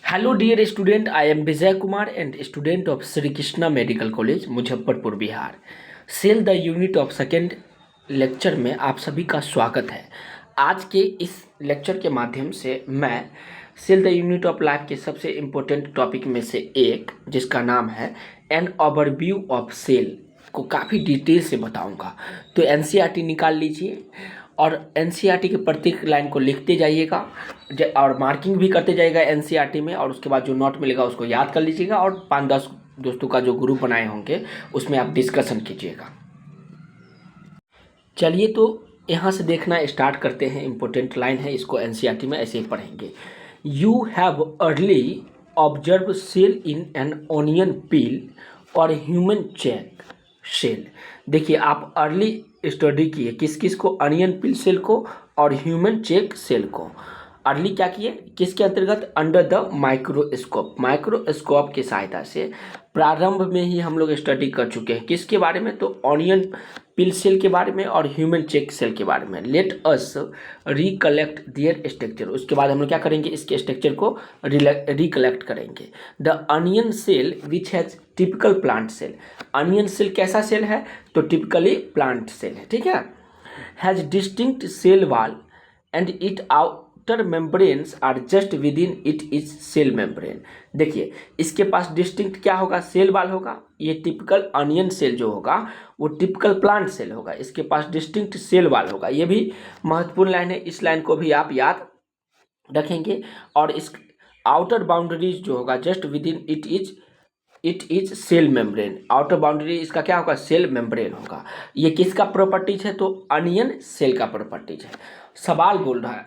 Hello dear student, I am Vijay Kumar and student of Shri Krishna medical college Muzaffarpur Bihar. Cell the unit of second lecture में आप सभी का स्वागत है। आज के इस लेक्चर के माध्यम से मैं cell the unit of life के सबसे इम्पोर्टेंट टॉपिक में से एक, जिसका नाम है एन ओवरव्यू ऑफ सेल, को काफ़ी डिटेल से बताऊंगा। तो एनसीईआरटी निकाल लीजिए और एनसीईआरटी के प्रत्येक लाइन को लिखते जाइएगा और मार्किंग भी करते जाइएगा एनसीईआरटी में, और उसके बाद जो नोट मिलेगा उसको याद कर लीजिएगा और 5-10 दोस्तों का जो ग्रुप बनाए होंगे उसमें आप डिस्कशन कीजिएगा। चलिए तो यहाँ से देखना स्टार्ट करते हैं। इम्पोर्टेंट लाइन है, इसको एनसीईआरटी में ऐसे ही पढ़ेंगे। You have early observe cell in an onion peel और ह्यूमन चेक सेल। देखिए, आप अर्ली स्टडी किए किस किस को, अनियन पिल सेल को और ह्यूमन चेक सेल को। अर्ली क्या किए, किसके अंतर्गत, अंडर द माइक्रोस्कोप, माइक्रोस्कोप की सहायता से प्रारंभ में ही हम लोग स्टडी कर चुके हैं। किसके बारे में, तो ऑनियन पिल सेल के बारे में और ह्यूमन चेक सेल के बारे में। लेट अस रिकलेक्ट दियर स्ट्रक्चर, उसके बाद हम लोग क्या करेंगे, इसके स्ट्रक्चर को रिकलेक्ट करेंगे। The onion cell which has typical plant cell, onion cell कैसा सेल है, तो टिपिकली प्लांट सेल है, ठीक है। Has distinct cell wall and it outer membranes are just within it is cell membrane. देखिए, इसके पास distinct क्या होगा, सेल वॉल होगा। ये टिपिकल अनियन सेल जो होगा वो टिपिकल प्लांट सेल होगा, इसके पास डिस्टिंक्ट सेल वॉल होगा। ये भी महत्वपूर्ण लाइन है, इस लाइन को भी आप याद रखेंगे। और इस आउटर बाउंड्रीज जो होगा, just within it is cell membrane, outer boundary इसका क्या होगा, सेल मेम्ब्रेन होगा। ये किसका प्रॉपर्टीज है, तो अनियन सेल का प्रॉपर्टीज है। सवाल बोल रहा है,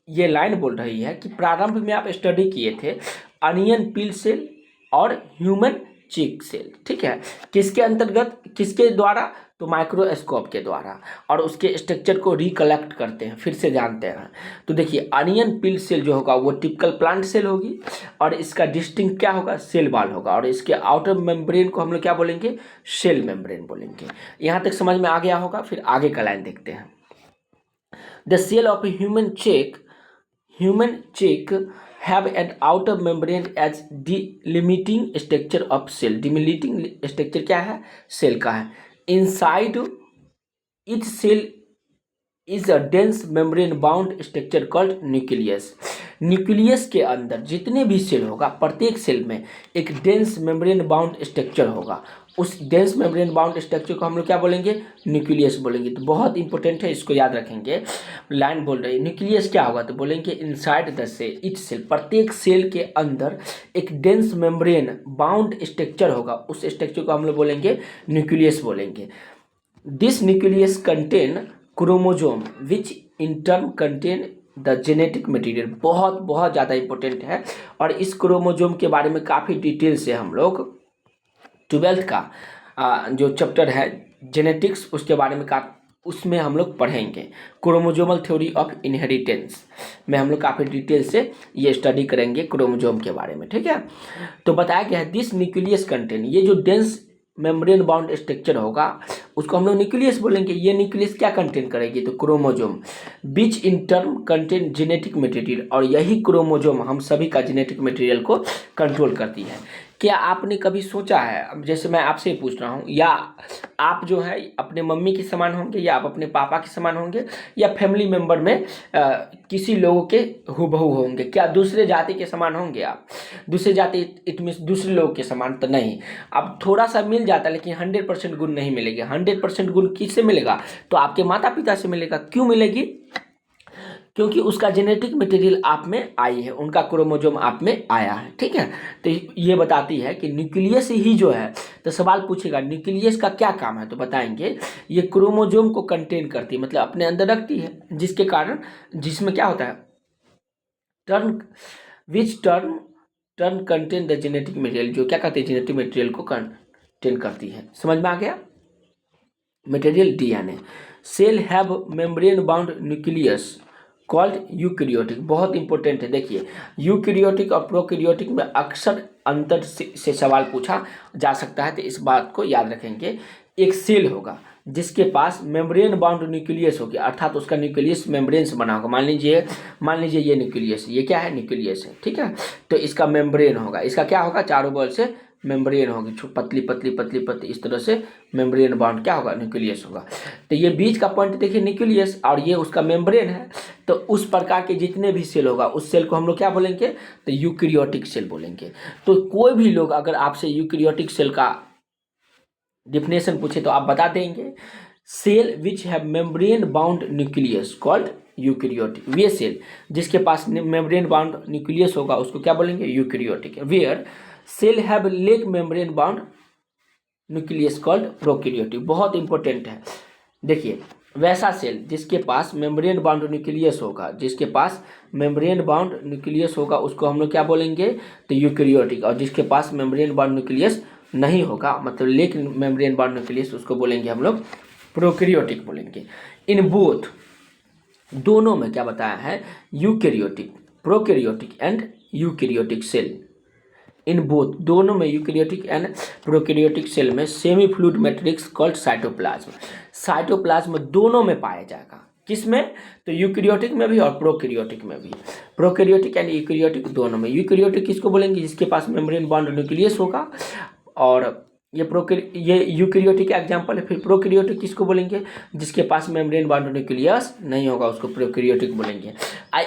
ये लाइन बोल रही है कि प्रारंभ में आप स्टडी किए थे अनियन पिल सेल और ह्यूमन चेक सेल, ठीक है। किसके अंतर्गत, किसके द्वारा, तो माइक्रोस्कोप के द्वारा, और उसके स्ट्रक्चर को रिकलेक्ट करते हैं, फिर से जानते हैं। तो देखिए, अनियन पिल सेल जो होगा वो टिपिकल प्लांट सेल होगी और इसका डिस्टिंक्ट क्या होगा, सेल वॉल होगा, और इसके आउटर मेम्ब्रेन को हम लोग क्या बोलेंगे, सेल मेम्ब्रेन बोलेंगे। यहाँ तक समझ में आ गया होगा। फिर आगे का लाइन देखते हैं। The cell of human cheek have an outer membrane as delimiting structure of cell, delimiting structure क्या है, सेल का है। inside each cell is a dense membrane bound structure called nucleus। Nucleus के अंदर जितने भी सेल होगा, प्रत्येक सेल में एक डेंस मेम्ब्रेन बाउंड स्ट्रक्चर होगा। उस डेंस मेम्ब्रेन बाउंड स्ट्रक्चर को हम लोग क्या बोलेंगे, न्यूक्लियस बोलेंगे। तो बहुत इंपॉर्टेंट है, इसको याद रखेंगे। लाइन बोल रही है न्यूक्लियस क्या होगा, तो बोलेंगे inside the cell each cell, प्रत्येक सेल के अंदर एक डेंस मेम्ब्रेन बाउंड स्ट्रक्चर होगा, उस स्ट्रक्चर को हम लोग बोलेंगे न्यूक्लियस बोलेंगे। This nucleus contain chromosome which in term contain the genetic material. बहुत ज़्यादा इंपॉर्टेंट है, और इस क्रोमोजोम के बारे में काफ़ी डिटेल से हम लोग 12th का जो चैप्टर है जेनेटिक्स, उसके बारे में उसमें हम लोग पढ़ेंगे। क्रोमोजोमल थ्योरी ऑफ इनहेरिटेंस में हम लोग काफ़ी डिटेल से ये स्टडी करेंगे क्रोमोजोम के बारे में, ठीक है। तो बताया गया है दिस न्यूक्लियस कंटेन, ये जो डेंस मेम्ब्रेन बाउंड स्ट्रक्चर होगा उसको हम लोग न्यूक्लियस बोलेंगे। ये न्यूक्लियस क्या कंटेन करेगी, तो chromosome beach in term contain genetic material, और यही क्रोमोजोम हम सभी का जेनेटिक मटेरियल को कंट्रोल करती है। क्या आपने कभी सोचा है, अब जैसे मैं आपसे ही पूछ रहा हूँ, या आप जो है अपने मम्मी के समान होंगे, या आप अपने पापा के समान होंगे, या फैमिली मेम्बर में किसी लोगों के हुबहू होंगे, क्या दूसरे जाति के समान होंगे आप, दूसरे जाति इट मीन्स दूसरे लोगों के समान तो नहीं। अब थोड़ा सा मिल जाता है, लेकिन 100% गुण नहीं मिलेगी। 100% गुण किससे मिलेगा, तो आपके माता पिता से मिलेगा। क्यों मिलेगी, क्योंकि उसका जेनेटिक मटेरियल आप में आई है, उनका क्रोमोजोम आप में आया है, ठीक है। तो ये बताती है कि न्यूक्लियस ही जो है, तो सवाल पूछेगा न्यूक्लियस का क्या काम है, तो बताएंगे ये क्रोमोजोम को कंटेन करती है, मतलब अपने अंदर रखती है, जिसके कारण जिसमें क्या होता है, turn contain the genetic material, जो क्या कहते हैं, जेनेटिक मटेरियल को कंटेन करती है। समझ में आ गया, material DNA. Cell have membrane bound nucleus called eukaryotic, बहुत इंपॉर्टेंट है। देखिए, यूकैरियोटिक और प्रोकैरियोटिक में अक्सर अंतर से सवाल पूछा जा सकता है, तो इस बात को याद रखेंगे। एक सेल होगा, जिसके पास मेम्ब्रेन बाउंड न्यूक्लियस हो गया, अर्थात उसका न्यूक्लियस मेम्ब्रेन से बना होगा। मान लीजिए ये न्यूक्लियस, ये क्या है, न्यूक्लियस है, ठीक है। तो इसका मेम्ब्रेन होगा, इसका क्या होगा, चारों बगल से मेम्ब्रेन होगी, पतली पतली पतली पतली, इस तरह से मेम्ब्रेन बाउंड क्या होगा, न्यूक्लियस होगा। तो ये बीच का पॉइंट देखिए न्यूक्लियस, और ये उसका मेम्ब्रेन है। तो उस प्रकार के जितने भी सेल होगा उस सेल को हम लोग क्या बोलेंगे, तो यूकैरियोटिक सेल बोलेंगे। तो कोई भी लोग अगर आपसे यूकैरियोटिक सेल का डिफिनेशन पूछे तो आप बता देंगे, cell which have membrane bound nucleus called eukaryotic. वे सेल जिसके पास मेम्ब्रेन बाउंड न्यूक्लियस होगा उसको क्या बोलेंगे, eukaryotic. Where cell have lack membrane bound nucleus called prokaryotic. बहुत इंपॉर्टेंट है, देखिए वैसा सेल जिसके पास मेम्ब्रेन बाउंड न्यूक्लियस होगा, जिसके पास मेम्ब्रेन बाउंड न्यूक्लियस होगा उसको हम लोग क्या बोलेंगे, तो यूकैरियोटिक। और जिसके पास मेम्ब्रेन बाउंड न्यूक्लियस नहीं होगा, मतलब लेक मेम्ब्रेन बाउंड न्यूक्लियस, उसको बोलेंगे हम लोग प्रोकैरियोटिक बोलेंगे। इन बोथ, दोनों में क्या बताया है, eukaryotic, prokaryotic and eukaryotic cell. In both, दोनों में, यूकैरियोटिक एंड प्रोकैरियोटिक सेल में semi fluid matrix called cytoplasm. Cytoplasm दोनों में पाया जाएगा, किसमें, तो यूकैरियोटिक में भी और प्रोकैरियोटिक में भी। प्रोकैरियोटिक एंड यूकैरियोटिक दोनों में। यूकैरियोटिक किसको बोलेंगे, जिसके पास मेम्ब्रेन बाउंड न्यूक्लियस होगा, और ये यूकैरियोटिक का एग्जांपल है। फिर प्रोकैरियोटिक किसको बोलेंगे, जिसके पास मेम्ब्रेन बाउंड न्यूक्लियस नहीं होगा उसको प्रोकैरियोटिक बोलेंगे।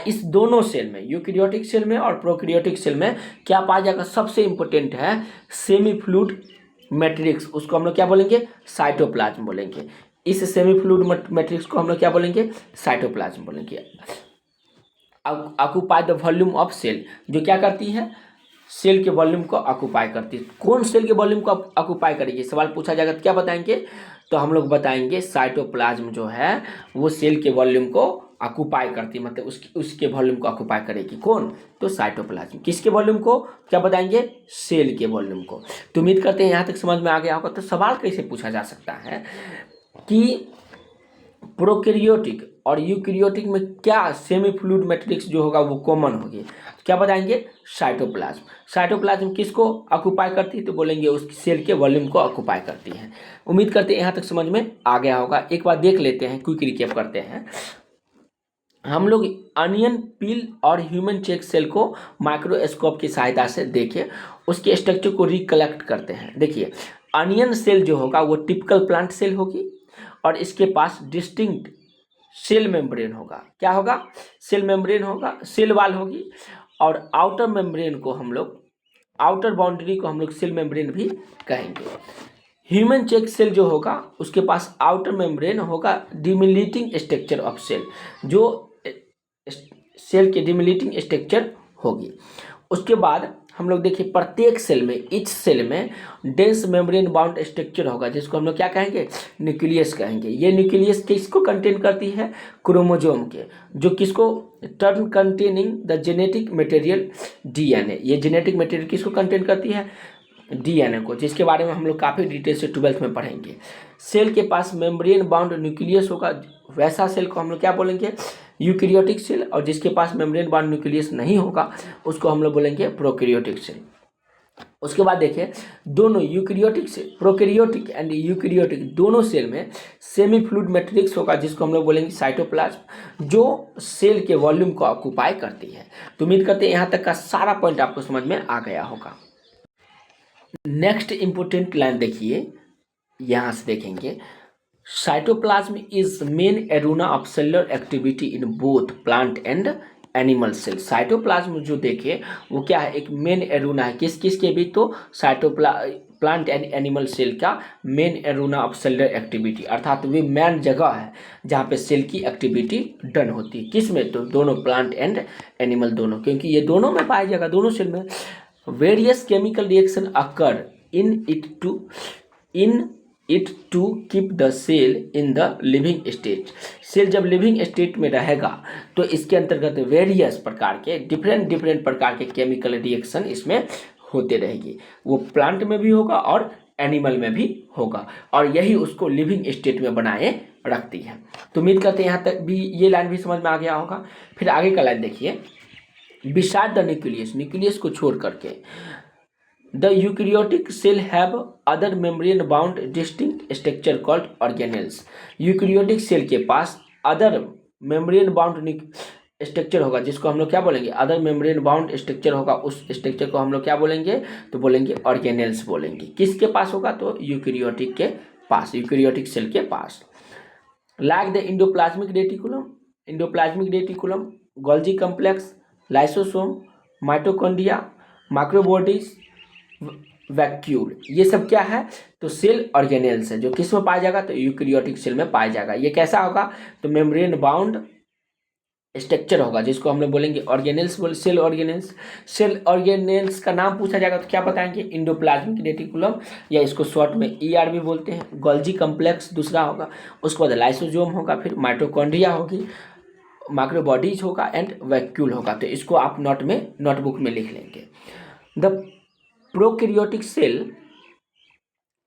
इस दोनों सेल में, यूकैरियोटिक सेल में और प्रोकैरियोटिक सेल में क्या पाया जाएगा, सबसे इंपॉर्टेंट है सेमी फ्लूइड मैट्रिक्स, उसको हम लोग क्या बोलेंगे, साइटोप्लाज्म बोलेंगे। इस सेमी फ्लूइड मैट्रिक्स को हम लोग क्या बोलेंगे, साइटोप्लाज्म बोलेंगे। Occupy the volume of cell, जो क्या करती है, सेल के वॉल्यूम को ऑक्यूपाई करती है। कौन सेल के वॉल्यूम को ऑक्यूपाई करेगी, सवाल पूछा जाएगा तो क्या बताएंगे, तो हम लोग बताएंगे साइटोप्लाज्म जो है वो सेल के वॉल्यूम को ऑक्यूपाई करती है, मतलब उसके वॉल्यूम को ऑक्यूपाई करेगी। कौन, तो साइटोप्लाज्म। किसके वॉल्यूम को, क्या बताएंगे, सेल के वॉल्यूम को। तो उम्मीद करते हैं यहाँ तक समझ में आ गया होगा। तो सवाल कैसे पूछा जा सकता है कि प्रोकैरियोटिक और यूकैरियोटिक में क्या सेमी फ्लूइड मैट्रिक्स जो होगा वो कॉमन होगी, क्या बताएंगे, साइटोप्लाज्म। साइटोप्लाज्म किसको ऑक्यूपाई करती है, तो बोलेंगे उस सेल के वॉल्यूम को ऑक्यूपाई करती है। उम्मीद करते हैं यहाँ तक समझ में आ गया होगा। एक बार देख लेते हैं, क्विक रिकैप करते हैं। हम लोग अनियन पील और ह्यूमन चेक सेल को माइक्रोस्कोप की सहायता से देखे उसके स्ट्रक्चर को रिकलेक्ट करते हैं। देखिए अनियन सेल जो होगा वो टिपिकल प्लांट सेल होगी, और इसके पास डिस्टिंक्ट सेल मेम्ब्रेन होगा। क्या होगा, सेल मेम्ब्रेन होगा, सेल वाल होगी, और आउटर मेम्ब्रेन को हम लोग, आउटर बाउंड्री को हम लोग सेल मेम्ब्रेन भी कहेंगे। ह्यूमन चेक सेल जो होगा उसके पास आउटर मेम्ब्रेन होगा डिमिलिटिंग स्ट्रक्चर ऑफ सेल, जो सेल के डिमिलिटिंग स्ट्रक्चर होगी। उसके बाद हम लोग देखिए प्रत्येक सेल में, इच सेल में डेंस मेम्ब्रेन बाउंड स्ट्रक्चर होगा, जिसको हम लोग क्या कहेंगे, न्यूक्लियस कहेंगे। ये न्यूक्लियस किसको कंटेन करती है, क्रोमोजोम के, जो किसको, turn containing the genetic material DNA. ये जेनेटिक मटेरियल किसको कंटेन करती है, डीएनए को, जिसके बारे में हम लोग काफ़ी डिटेल से 12th में पढ़ेंगे। सेल के पास मेम्ब्रेन बाउंड न्यूक्लियस होगा, वैसा सेल को हम लोग क्या बोलेंगे, यूकैरियोटिक सेल, और जिसके पास मेम्ब्रेन बाउंड न्यूक्लियस नहीं होगा उसको हम लोग बोलेंगे प्रोकैरियोटिक सेल। उसके बाद देखिए दोनों यूकैरियोटिक से, प्रोकैरियोटिक एंड यूकैरियोटिक दोनों सेल में सेमी फ्लूइड मैट्रिक्स होगा, जिसको हम लोग बोलेंगे साइटोप्लाज्म, जो सेल के वॉल्यूम को ऑक्यूपाई करती है। तो उम्मीद करते हैं यहाँ तक का सारा पॉइंट आपको समझ में आ गया होगा। नेक्स्ट इंपोर्टेंट लाइन देखिए, यहाँ से देखेंगे, cytoplasm is main arena of cellular activity in both plant and animal cell. Cytoplasm जो देखे वो क्या है, एक मेन एरूना है, किस किस के भी, तो प्लांट एंड एनिमल सेल का main arena of cellular activity, अर्थात वे मेन जगह है जहाँ पे सेल की एक्टिविटी डन होती है। किस में, तो दोनों प्लांट एंड एनिमल दोनों, क्योंकि ये दोनों में पाया जाएगा, दोनों सेल में। Various chemical reaction occur in it to keep the cell in the living state. Cell जब लिविंग स्टेट में रहेगा तो इसके अंतर्गत वेरियस प्रकार के, डिफरेंट प्रकार के केमिकल रिएक्शन इसमें होते रहेगी। वो प्लांट में भी होगा और एनिमल में भी होगा, और यही उसको लिविंग स्टेट में बनाए रखती है। तो उम्मीद करते हैं यहाँ तक भी ये लाइन भी समझ में आ गया होगा। फिर आगे का लाइन देखिए, बिसाइड द न्यूक्लियस, न्यूक्लियस को छोड़ करके the eukaryotic cell have other membrane bound distinct structure called organelles. Eukaryotic cell के पास अदर मेम्ब्रेन बाउंड स्ट्रक्चर होगा, जिसको हम लोग क्या बोलेंगे, अदर मेम्ब्रेन बाउंड स्ट्रक्चर होगा, उस स्ट्रक्चर को हम लोग क्या बोलेंगे, तो बोलेंगे ऑर्गेनेल्स बोलेंगे। किसके पास होगा, तो यूकैरियोटिक के पास, यूकैरियोटिक सेल के पास। Like the endoplasmic reticulum, Golgi complex, lysosome, mitochondria, microbodies, vacuole, ये सब क्या है, तो सेल ऑर्गेनेल्स है, जो किस में पाया जाएगा, तो यूकैरियोटिक सेल में पाया जाएगा। ये कैसा होगा, तो मेम्ब्रेन बाउंड स्ट्रक्चर होगा, जिसको हम लोग बोलेंगे organelles, cell organelles. Cell organelles का नाम पूछा जाएगा तो क्या बताएंगे, इंडोप्लाज्मिक रेटिकुलम, या इसको शॉर्ट में ईआर भी बोलते हैं। गोल्जी कॉम्प्लेक्स दूसरा होगा, उसके बाद लाइसोसोम होगा, फिर माइटोकॉन्ड्रिया होगी, माइक्रोबॉडीज होगा एंड वैक्यूल होगा। तो इसको आप नोटबुक में लिख लेंगे। The prokaryotic cell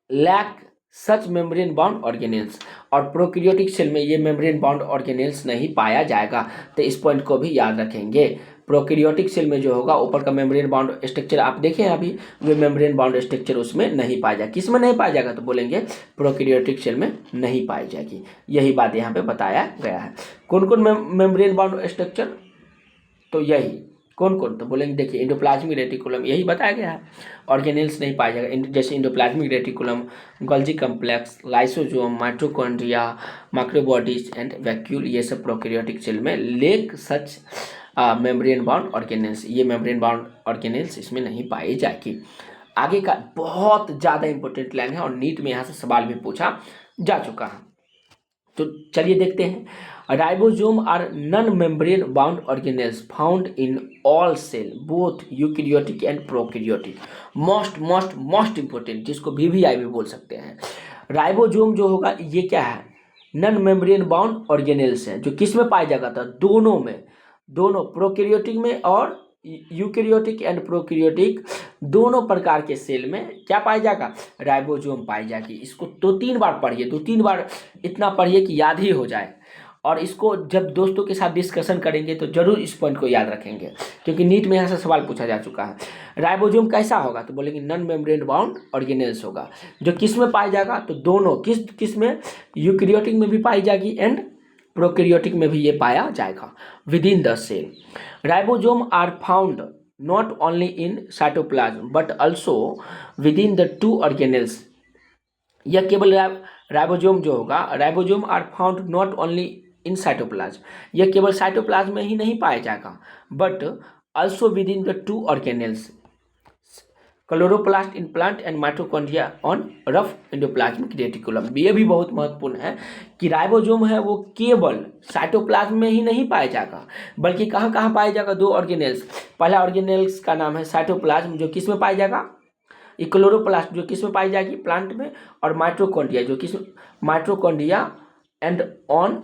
lack such membrane bound organelles, और प्रोकैरियोटिक सेल में ये मेम्ब्रेन बाउंड ऑर्गेनेल्स नहीं पाया जाएगा। तो इस पॉइंट को भी याद रखेंगे। प्रोकैरियोटिक सेल में जो होगा ऊपर का मेम्ब्रेन बाउंड स्ट्रक्चर आप देखें अभी, वो मेम्ब्रेन बाउंड स्ट्रक्चर उसमें नहीं पाया जाएगा। किस में नहीं पाया जाएगा, तो बोलेंगे प्रोकैरियोटिक सेल में नहीं पाई जाएगी। यही बात यहाँ पे बताया गया है। कौन कौन मेम्ब्रेन बाउंड स्ट्रक्चर, तो यही कौन कौन, तो बोलेंगे देखिए इंडोप्लाज्मिक रेटिकुलम, यही बताया गया है। ऑर्गेनेल्स नहीं पाया जाएगा, जैसे endoplasmic reticulum, Golgi complex, lysosome, mitochondria, microbodies and vacuole, ये सब प्रोकैरियोटिक सेल में लेक सच मेम्ब्रेन बाउंड ऑर्गेनेल्स, ये मेम्ब्रेन बाउंड ऑर्गेनेल्स इसमें नहीं पाई जाएगी। आगे का बहुत ज़्यादा इंपॉर्टेंट लाइन है और नीट में यहाँ से सवाल भी पूछा जा चुका है। तो चलिए देखते हैं। Ribosome are non membrane bound organelles found in all cell both eukaryotic and prokaryotic. Most important, जिसको वीवीआई भी बोल सकते हैं। राइबोसोम जो होगा ये क्या है, नॉन मेम्ब्रेन बाउंड ऑर्गेनेल्स है, जो किस में पाया जाता था, दोनों में, दोनों प्रोकैरियोटिक में और यूकैरियोटिक एंड प्रोकैरियोटिक दोनों प्रकार के सेल में क्या पाया जाएगा, राइबोसोम पाई जाएगी। इसको 2-3 बार पढ़िए, 2-3 बार इतना पढ़िए कि याद ही हो जाए, और इसको जब दोस्तों के साथ डिस्कशन करेंगे तो जरूर इस पॉइंट को याद रखेंगे, क्योंकि नीट में यहाँ से सवाल पूछा जा चुका है। राइबोसोम कैसा होगा, तो बोलेंगे नॉन मेम्ब्रेन बाउंड ऑर्गेनेल्स होगा, जो किस में पाया जाएगा, तो दोनों किस में, यूकैरियोटिक में भी पाई जाएगी एंड प्रोकैरियोटिक में भी ये पाया जाएगा within the cell. Ribosome are found not only in cytoplasm but also within the two organelles। यह केवल राइबोसोम जो होगा, ribosome are found not only in cytoplasm, यह केवल साइटोप्लाज्म में ही नहीं पाया जाएगा, but also within the two organelles, chloroplast in plant and mitochondria on rough endoplasmic reticulum. ये भी बहुत महत्वपूर्ण है कि राइबोसोम है वो केवल साइटोप्लाज्म में ही नहीं पाया जाएगा, बल्कि कहाँ कहाँ पाया जाएगा, दो ऑर्गेनेल्स। पहला ऑर्गेनेल्स का नाम है साइटोप्लाज्म, जो किस में पाया जाएगा, ये क्लोरोप्लास्ट जो किस में पाई जाएगी, प्लांट में, और माइटोकॉन्ड्रिया जो किस, mitochondria and on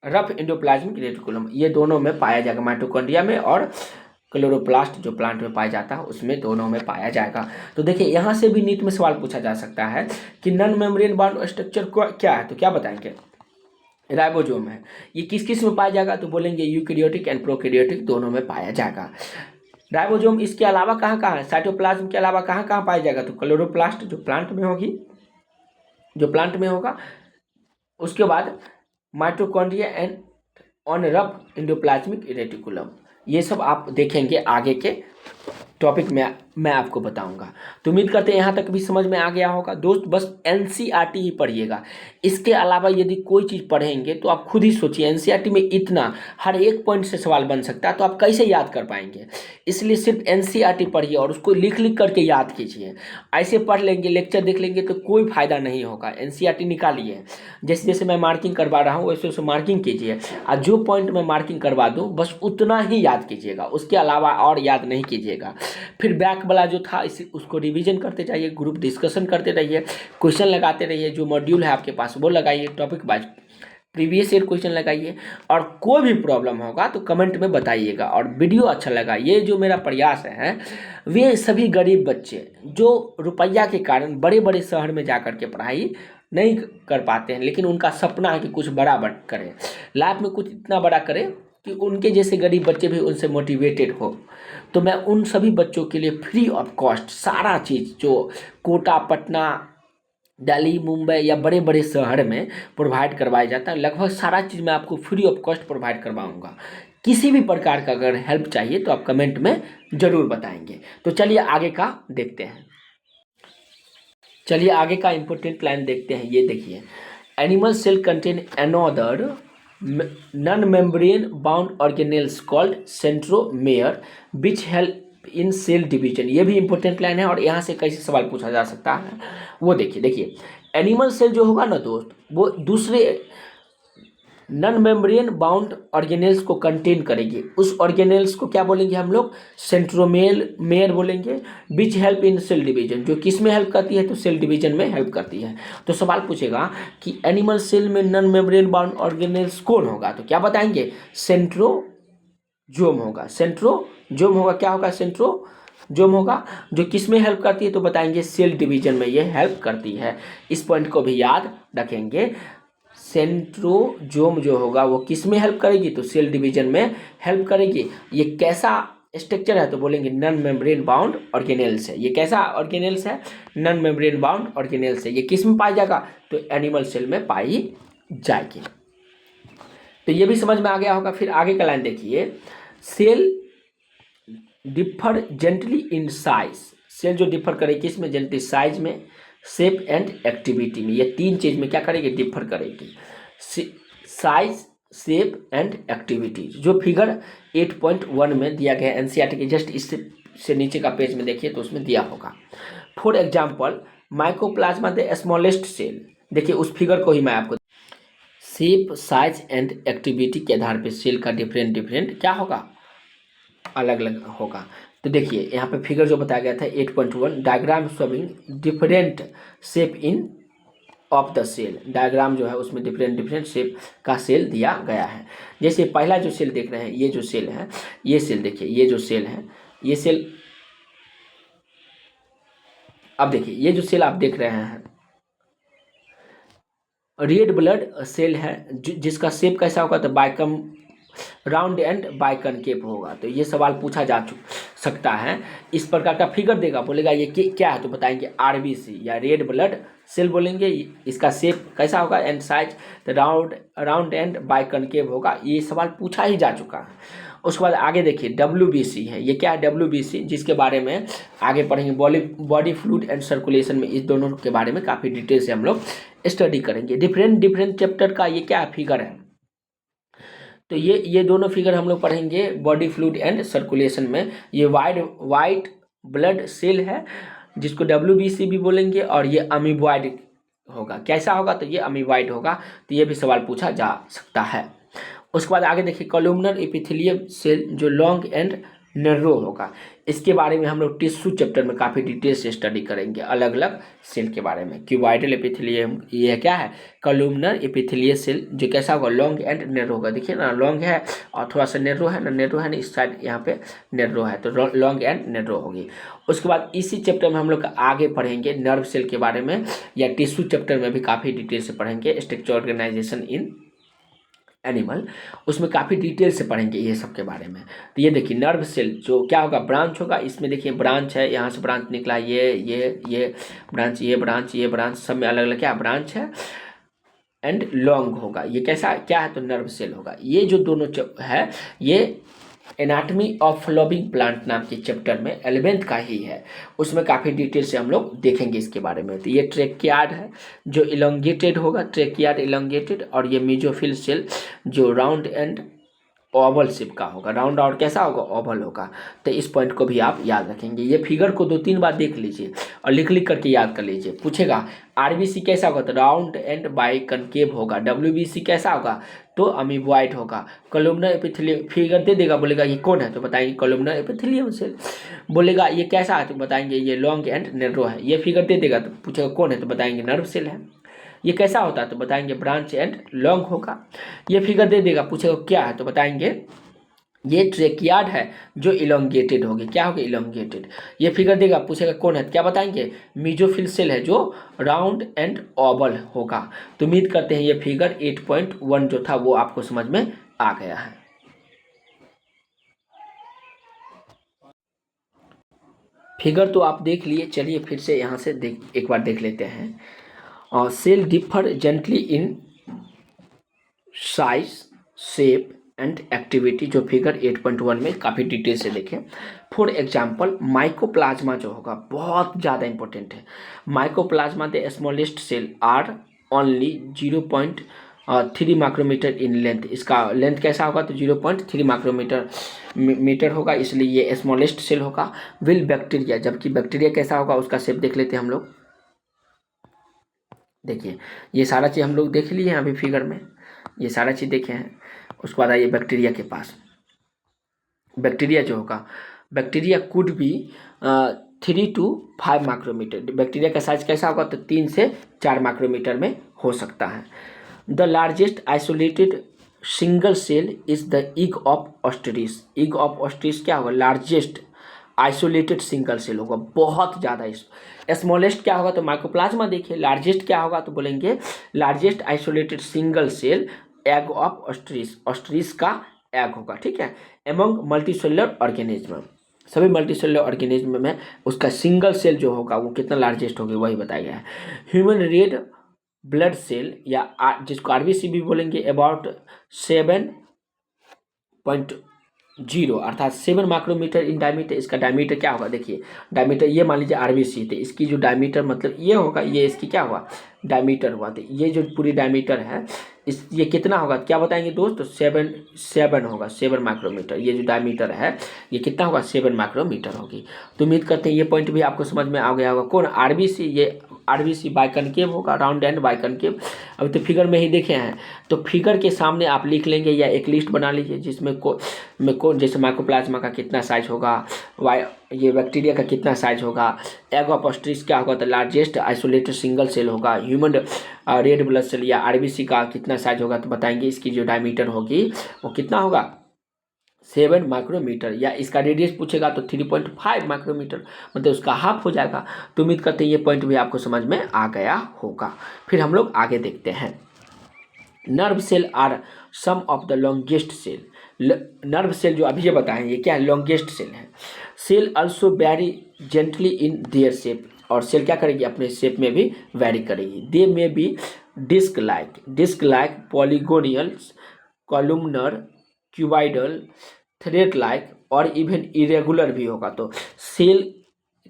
rough endoplasmic reticulum, ये दोनों में पाया जाएगा, माइटोकॉन्ड्रिया में और क्लोरोप्लास्ट जो प्लांट में पाया जाता है उसमें दोनों में पाया जाएगा। तो देखिए यहाँ से भी नीट में सवाल पूछा जा सकता है कि नॉन मेम्ब्रेन बाउंड स्ट्रक्चर क्या है, तो क्या बताएंगे, राइबोसोम है, ये किस किस में पाया जाएगा, तो बोलेंगे यूकैरियोटिक एंड प्रोकैरियोटिक दोनों में पाया जाएगा। राइबोसोम इसके अलावा कहाँ कहाँ है, साइटोप्लाज्म के अलावा कहाँ कहाँ पाया जाएगा, तो क्लोरोप्लास्ट जो प्लांट में होगी, जो प्लांट में होगा, उसके बाद mitochondria and on rough endoplasmic reticulum. ये सब आप देखेंगे आगे के टॉपिक में मैं आपको बताऊंगा। तो उम्मीद करते हैं यहाँ तक भी समझ में आ गया होगा दोस्त। बस एनसीईआरटी ही पढ़िएगा, इसके अलावा यदि कोई चीज़ पढ़ेंगे तो आप खुद ही सोचिए, एनसीईआरटी में इतना हर एक पॉइंट से सवाल बन सकता है, तो आप कैसे याद कर पाएंगे। इसलिए सिर्फ एनसीईआरटी पढ़िए और उसको लिख लिख करके याद कीजिए। ऐसे पढ़ लेंगे, लेक्चर देख लेंगे तो कोई फायदा नहीं होगा। एनसीईआरटी निकालिए, जैसे जैसे मैं मार्किंग करवा रहा हूँ वैसे वैसे मार्किंग कीजिए, और जो पॉइंट मैं मार्किंग करवा दूँ बस उतना ही याद कीजिएगा, उसके अलावा और याद नहीं कीजिएगा। फिर बैक वाला जो था उसको रिवीजन करते जाइए, ग्रुप डिस्कशन करते रहिए, क्वेश्चन लगाते रहिए, जो मॉड्यूल है आपके पास वो लगाइए, topic wise previous year question लगाइए, और कोई भी प्रॉब्लम होगा तो कमेंट में बताइएगा। और वीडियो अच्छा लगा, ये जो मेरा प्रयास है, वे सभी गरीब बच्चे जो रुपया के कारण बड़े बड़े शहर में जा कर के पढ़ाई नहीं कर पाते हैं, लेकिन उनका सपना है कि कुछ बड़ा करें, लाइफ में कुछ इतना बड़ा करें कि उनके जैसे गरीब बच्चे भी उनसे मोटिवेटेड हो। तो मैं उन सभी बच्चों के लिए फ्री ऑफ कॉस्ट सारा चीज़ जो कोटा, पटना, दिल्ली, मुंबई या बड़े बड़े शहर में प्रोवाइड करवाया जाता है, लगभग सारा चीज़ मैं आपको फ्री ऑफ कॉस्ट प्रोवाइड करवाऊंगा। किसी भी प्रकार का अगर हेल्प चाहिए तो आप कमेंट में ज़रूर बताएंगे। तो चलिए आगे का देखते हैं। चलिए आगे का इम्पोर्टेंट लाइन देखते हैं। ये देखिए, animal cell contain another non membrane bound organelles called centromere which help in cell division. ये भी इंपॉर्टेंट लाइन है और यहाँ से कैसे सवाल पूछा जा सकता है वो देखिए एनिमल सेल जो होगा ना दोस्त, वो दूसरे नॉन मेम्ब्रेन बाउंड ऑर्गेनेल्स को कंटेन करेगी। उस ऑर्गेनेल्स को क्या बोलेंगे हम लोग, सेंट्रोमेयर बोलेंगे, which help in cell division, जो किस में हेल्प करती है तो सेल डिवीजन में हेल्प करती है। तो सवाल पूछेगा कि एनिमल सेल में नॉन मेम्ब्रेन बाउंड ऑर्गेनेल्स कौन होगा, तो क्या बताएंगे, सेंट्रोजोम होगा। सेंट्रोजोम होगा, क्या होगा, सेंट्रोजोम होगा। जो किस में हेल्प करती है तो बताएंगे सेल डिवीजन में ये हेल्प करती है। इस पॉइंट को भी याद रखेंगे। सेंट्रोजोम जो होगा वो किस में हेल्प करेगी तो सेल डिवीजन में हेल्प करेगी। ये कैसा स्ट्रक्चर है तो बोलेंगे नॉन मेम्ब्रेन बाउंड ऑर्गेनेल्स है। ये कैसा ऑर्गेनेल्स है, नॉन मेम्ब्रेन बाउंड ऑर्गेनेल्स है। ये किस में पाई जाएगा तो एनिमल सेल में पाई जाएगी। तो ये भी समझ में आ गया होगा। फिर आगे का लाइन देखिए, cell differ gently in size. Cell जो डिफर करेगी इसमें जेंटली साइज में, शेप एंड एक्टिविटी में। ये तीन चीज में क्या करेगी, डिफर करेगी, साइज, शेप एंड एक्टिविटी। जो फिगर 8.1 में दिया गया है एनसीईआरटी के जस्ट इससे नीचे का पेज में देखिए तो उसमें दिया होगा। For example mycoplasma the smallest cell. देखिए उस फिगर को ही मैं आपको, शेप, साइज एंड एक्टिविटी के आधार पर सेल का डिफरेंट क्या होगा, अलग अलग होगा। तो देखिए यहाँ पे फिगर जो बताया गया था 8.1, diagram showing different shape in of the cell. Diagram जो है उसमें डिफरेंट शेप का सेल दिया गया है। जैसे पहला जो सेल देख रहे हैं, ये जो सेल है, ये सेल देखिए, ये जो सेल है, ये सेल, अब देखिए ये जो सेल आप देख रहे हैं रेड ब्लड सेल है, जिसका शेप कैसा होगा तो बाइकम राउंड एंड बाइकनकेव होगा। तो ये सवाल पूछा जा सकता है। इस प्रकार का फिगर देगा, बोलेगा ये क्या है तो बताएंगे आरबीसी या रेड ब्लड सेल बोलेंगे। इसका शेप कैसा होगा एंड साइज तो राउंड एंड बाइकनकेव होगा। ये सवाल पूछा ही जा चुका है। उसके बाद आगे देखिए डब्ल्यूबीसी है। ये क्या है डब्ल्यूबीसी, जिसके बारे में आगे पढ़ेंगे बॉडी फ्लूइड एंड सर्कुलेशन में। इस दोनों के बारे में काफ़ी डिटेल से हम लोग स्टडी करेंगे। डिफरेंट चैप्टर का ये क्या फिगर है, तो ये दोनों फिगर हम लोग पढ़ेंगे बॉडी फ्लूइड एंड सर्कुलेशन में। ये वाइट ब्लड सेल है जिसको डब्ल्यूबीसी भी बोलेंगे, और ये अमीबॉइड होगा। कैसा होगा तो ये अमीबॉइड होगा। तो ये भी सवाल पूछा जा सकता है। उसके बाद आगे देखिए कॉलमनर एपिथेलियम सेल जो लॉन्ग एंड नैरो होगा। इसके बारे में हम लोग टिश्यू चैप्टर में काफ़ी डिटेल से स्टडी करेंगे अलग अलग सेल के बारे में। क्यूबॉइडल एपिथेलियम ये क्या है, कॉलमनर एपिथेलियल सेल जो कैसा होगा, लॉन्ग एंड नैरो होगा। देखिए ना लॉन्ग है और थोड़ा सा नैरो है ना, नैरो है ना इस साइड यहाँ पे नैरो है, तो लॉन्ग एंड नैरो होगी। उसके बाद इसी चैप्टर में हम लोग आगे पढ़ेंगे नर्व सेल के बारे में, या टिश्यू चैप्टर में भी काफ़ी डिटेल से पढ़ेंगे स्ट्रक्चर ऑर्गेनाइजेशन इन एनिमल। उसमें काफ़ी डिटेल से पढ़ेंगे ये सब के बारे में। तो ये देखिए नर्व सेल जो क्या होगा, ब्रांच होगा। इसमें देखिए ब्रांच है, यहाँ से ब्रांच निकला, ये ब्रांच, ये ब्रांच सब में अलग अलग क्या ब्रांच है एंड लॉन्ग होगा। ये कैसा क्या है तो नर्व सेल होगा। ये जो दोनों है ये एनाटमी ऑफ फ्लोबिंग प्लांट नाम के चैप्टर में 11th का ही है। उसमें काफ़ी डिटेल से हम लोग देखेंगे इसके बारे में। तो ये ट्रेकियार्ड है जो इलोंगेटेड होगा, ट्रेकियार्ड इलोंगेटेड, और ये मीजोफिल सेल जो राउंड एंड ओवल शेप का होगा। राउंड और कैसा होगा, ओवल होगा। तो इस पॉइंट को भी आप याद रखेंगे। ये फिगर को 2-3 बार देख लीजिए और लिख करके याद कर लीजिए। पूछेगा आरबीसी कैसा होगा तो राउंड एंड बाइकनकेव होगा। डब्ल्यूबीसी कैसा होगा तो अमीबॉइड होगा। कॉलमनर एपिथेलियम फिगर दे देगा, बोलेगा ये कौन है तो बताएंगे कॉलमनर एपिथेलियम सेल। बोलेगा ये कैसा है तो बताएंगे ये लॉन्ग एंड नैरो है। ये फिगर दे देगा तो पूछेगा कौन है तो बताएंगे नर्व सेल है। ये कैसा होता है तो बताएंगे ब्रांच एंड लॉन्ग होगा। ये फिगर दे देगा, पूछेगा क्या है तो बताएंगे ये ट्रेकियार्ड है जो इलोंगेटेड होगी। क्या होगी, इलोंगेटेड। ये फिगर देगा, पूछेगा कौन है क्या बताएंगे मीजोफिल सेल है जो राउंड एंड ओवल होगा। तो उम्मीद करते हैं ये फिगर 8.1 जो था वो आपको समझ में आ गया है। फिगर तो आप देख लिए, चलिए फिर से यहाँ से एक बार देख लेते हैं। और cell differ gently in size, shape and activity, जो फिगर 8.1 में काफ़ी डिटेल से देखें। फॉर एग्जाम्पल माइकोप्लाज्मा जो होगा बहुत ज़्यादा इंपॉर्टेंट है। Mycoplasma the smallest cell are only 0.3 micrometer in length. इसका लेंथ कैसा होगा तो 0.3 माइक्रोमीटर होगा, इसलिए ये स्मॉलेस्ट सेल होगा। विल बैक्टीरिया, जबकि बैक्टीरिया कैसा होगा उसका शेप देख लेते हैं हम लोग। देखिए ये सारा चीज़ हम लोग देख लिए हैं अभी फिगर में, ये सारा चीज़ देखे हैं। उसके बाद आइए बैक्टीरिया के पास। बैक्टीरिया जो होगा, bacteria could be 3 to 5 micrometer. Bacteria का साइज कैसा होगा तो 3 से 4 माइक्रोमीटर में हो सकता है। The largest isolated single cell is the egg of ostrich. Egg of ostrich क्या होगा, लार्जेस्ट आइसोलेटेड सिंगल सेल होगा, बहुत ज़्यादा। स्मॉलेस्ट क्या होगा तो माइकोप्लाज्मा। देखिए लार्जेस्ट क्या होगा तो बोलेंगे largest isolated single cell egg of ostrich, ostrich का एग होगा, ठीक है। एमंग मल्टीसेलुलर ऑर्गेनिज्म, सभी मल्टीसेलुलर ऑर्गेनिज्म में उसका सिंगल सेल जो होगा वो कितना लार्जेस्ट होगी वही बताया गया है। ह्यूमन रेड ब्लड सेल या जिसको आरबीसी भी बोलेंगे अबाउट 7.0 अर्थात 7 माइक्रोमीटर इन डायमीटर। इसका डायमीटर क्या होगा, देखिए डायमीटर ये मान लीजिए आरबीसी थे, इसकी जो डायमीटर मतलब ये होगा, ये इसकी क्या हुआ डायमीटर हुआ। तो ये जो पूरी डायमीटर है इस ये कितना होगा क्या बताएंगे दोस्त, तो 7 होगा, 7 माइक्रोमीटर। ये जो डायमीटर है ये कितना होगा 7 माइक्रोमीटर होगी। तो उम्मीद करते हैं ये पॉइंट भी आपको समझ में आ गया होगा। कौन आरबीसी, ये आरबीसी बाइकनकेव होगा, राउंड एंड बाइकनकेव। अभी तो फिगर में ही देखे हैं, तो फिगर के सामने आप लिख लेंगे या एक लिस्ट बना लीजिए जिसमें कौन जैसे माइकोप्लाज्मा का कितना साइज होगा, ये बैक्टीरिया का कितना साइज होगा, एग ऑफ ऑस्ट्रिच क्या होगा तो लार्जेस्ट आइसोलेटेड सिंगल सेल होगा, ह्यूमन रेड ब्लड सेल या आरबीसी का कितना साइज होगा तो बताएंगे इसकी जो डायमीटर होगी वो कितना होगा 7 माइक्रोमीटर, या इसका रेडियस पूछेगा तो 3.5 माइक्रोमीटर, मतलब उसका हाफ हो जाएगा। तो उम्मीद करते हैं ये पॉइंट भी आपको समझ में आ गया होगा। फिर हम लोग आगे देखते हैं। Nerve cell are some of the longest cell. Nerve cell जो अभी ये बताएं ये क्या है, लॉन्गेस्ट सेल है। Cell also very gently in their shape, और सेल क्या करेगी अपने शेप में भी वेरी करेगी। They may be disc like polygonals, columnar, cuboidal, thread like और इवन इरेगुलर भी होगा। तो सेल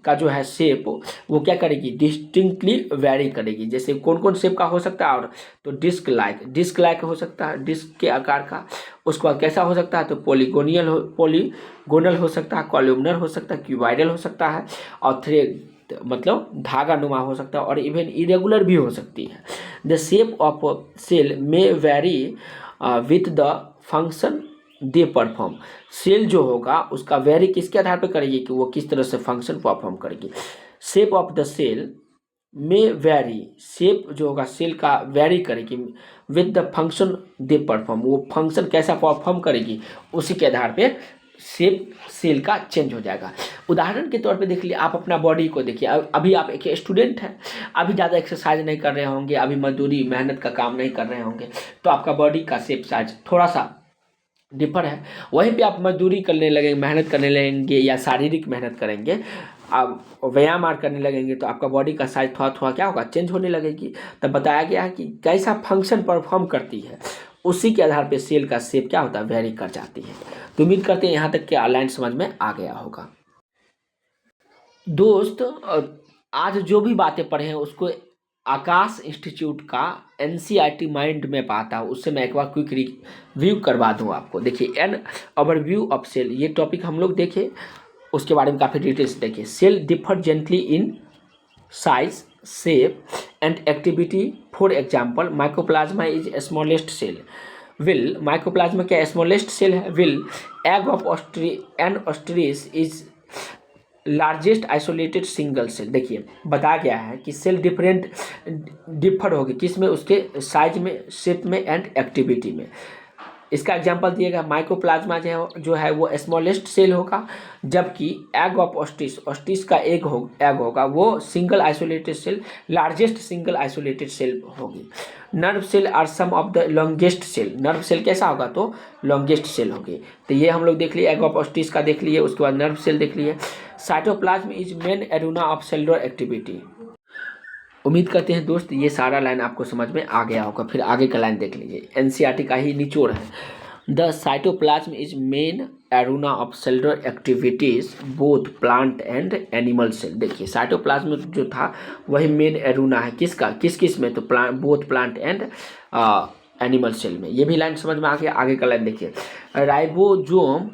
का जो है शेप वो क्या करेगी डिस्टिंक्टली वेरी करेगी। जैसे कौन कौन शेप का हो सकता है, और तो डिस्क लाइक हो सकता है, डिस्क के आकार का। उसके बाद कैसा हो सकता है तो पॉलीगोनल हो सकता है, कॉलुमनर हो सकता है, क्यूबाइडल हो सकता है, और थ्रेड मतलब धागा नुमा हो सकता है, और इवन इरेगुलर भी हो सकती है। The shape of cell may vary with the function they perform. Cell जो होगा उसका वेरी किसके आधार पर करेगी कि वो किस तरह से फंक्शन परफॉर्म करेगी। शेप ऑफ द सेल में वेरी, शेप जो होगा सेल का वेरी करेगी with the function they perform, वो फंक्शन कैसा परफॉर्म करेगी उसी के आधार पे शेप सेल का चेंज हो जाएगा। उदाहरण के तौर पे देख लीजिए, आप अपना बॉडी को देखिए, अभी आप एक स्टूडेंट हैं, अभी ज़्यादा एक्सरसाइज नहीं कर रहे होंगे, अभी मजदूरी मेहनत का काम नहीं कर रहे होंगे, तो आपका बॉडी का शेप साइज थोड़ा सा डिफर है। वहीं पे आप मजदूरी करने लगेंगे, मेहनत करने लगेंगे या शारीरिक मेहनत करेंगे, आप व्यायाम आर करने लगेंगे, तो आपका बॉडी का साइज थोड़ा थोड़ा क्या होगा चेंज होने लगेगी। तब बताया गया है कि कैसा फंक्शन परफॉर्म करती है उसी के आधार पे सेल का शेप क्या होता है वेरी कर जाती है। तो उम्मीद करते हैं यहाँ तक के लाइन समझ में आ गया होगा। दोस्त आज जो भी बातें पढ़े हैं उसको आकाश इंस्टीट्यूट का एनसीईआरटी माइंड मैप आता है, उससे मैं एक बार क्विक रिव्यू करवा दूँ आपको। देखिए एन ओवरव्यू ऑफ सेल, ये टॉपिक हम लोग देखे, उसके बारे में काफ़ी डिटेल्स देखिए। Cell differ gently in size, shape and activity. For example mycoplasma is smallest cell. While mycoplasma क्या स्मॉलेस्ट सेल है। While egg of ostrich is largest isolated single cell. देखिए बताया गया है कि सेल डिफर होगी किस में, उसके साइज में, शेप में एंड एक्टिविटी में। इसका एग्जांपल दिएगा माइकोप्लाज्मा जो है वो स्मॉलेस्ट सेल होगा, जबकि एग ऑफ ऑस्टिस, ऑस्टिस का एग होगा वो single isolated cell, largest single isolated cell होगी। Nerve cell are some of the longest cell, nerve cell कैसा होगा तो लॉन्गेस्ट सेल होगी। तो ये हम लोग देख लिए, एग ऑफ ऑस्टिस का देख लिए, उसके बाद नर्व सेल देख लिए। Cytoplasm is main arena of cellular activity. उम्मीद करते हैं दोस्त ये सारा लाइन आपको समझ में आ गया होगा। फिर आगे का लाइन देख लीजिए, एनसीईआरटी का ही निचोड़ है। The cytoplasm is main arena of cellular activities both plant and animal cell. देखिए साइटोप्लाज्म जो था वही मेन एरेना है किसका, किस में, तो both plant and animal cell में। ये भी लाइन समझ में आ गया। आगे का लाइन देखिए, ribosome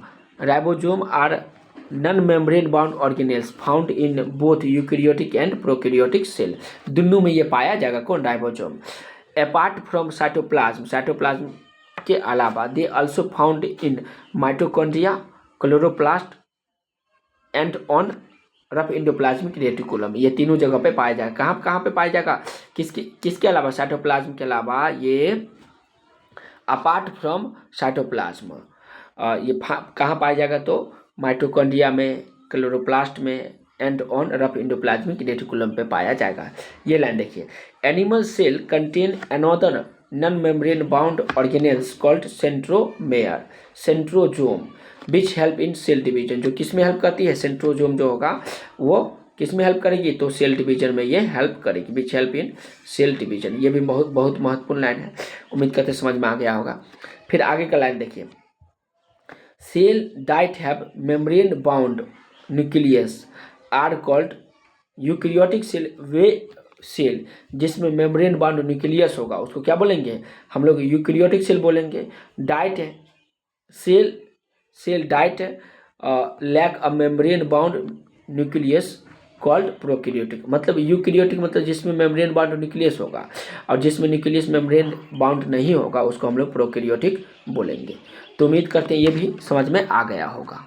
are non membrane bound organelles found in both eukaryotic and prokaryotic cell. दोनों में ये पाया जाएगा कौन, ribosome. Apart from cytoplasm, cytoplasm के अलावा they also found in mitochondria, chloroplast and on rough endoplasmic reticulum. ये तीनों जगह पे पाया जाएगा। कहाँ पे पाया जाएगा, किसके अलावा, साइटोप्लाज्म के अलावा ये अपार्ट फ्रॉम साइटोप्लाज्म ये कहाँ पाया जाएगा तो माइटोकॉन्ड्रिया में, क्लोरोप्लास्ट में and on rough endoplasmic reticulum पे पाया जाएगा। ये लाइन देखिए, animal cell contain another non membrane bound organelles called centromere, centrosome which help in cell division. जो किस में हेल्प करती है, सेंट्रोजोम जो होगा वो किस में हेल्प करेगी तो सेल डिवीजन में ये हेल्प करेगी, which help in cell division. ये भी बहुत महत्वपूर्ण लाइन है। उम्मीद करते समझ में आ गया होगा। फिर आगे का लाइन देखिए, cell that have membrane bound nucleus are called eukaryotic cell. वे सेल जिसमें मेम्ब्रेन बाउंड न्यूक्लियस होगा उसको क्या बोलेंगे हम लोग, यूकैरियोटिक सेल बोलेंगे। डाइट है cell that lack a membrane bound nucleus called prokaryotic. मतलब यूकैरियोटिक मतलब जिसमें मेम्ब्रेन बाउंड न्यूक्लियस होगा, और जिसमें न्यूक्लियस मेम्ब्रेन बाउंड नहीं होगा उसको हम लोग प्रोकैरियोटिक बोलेंगे। तो उम्मीद करते हैं ये भी समझ में आ गया होगा।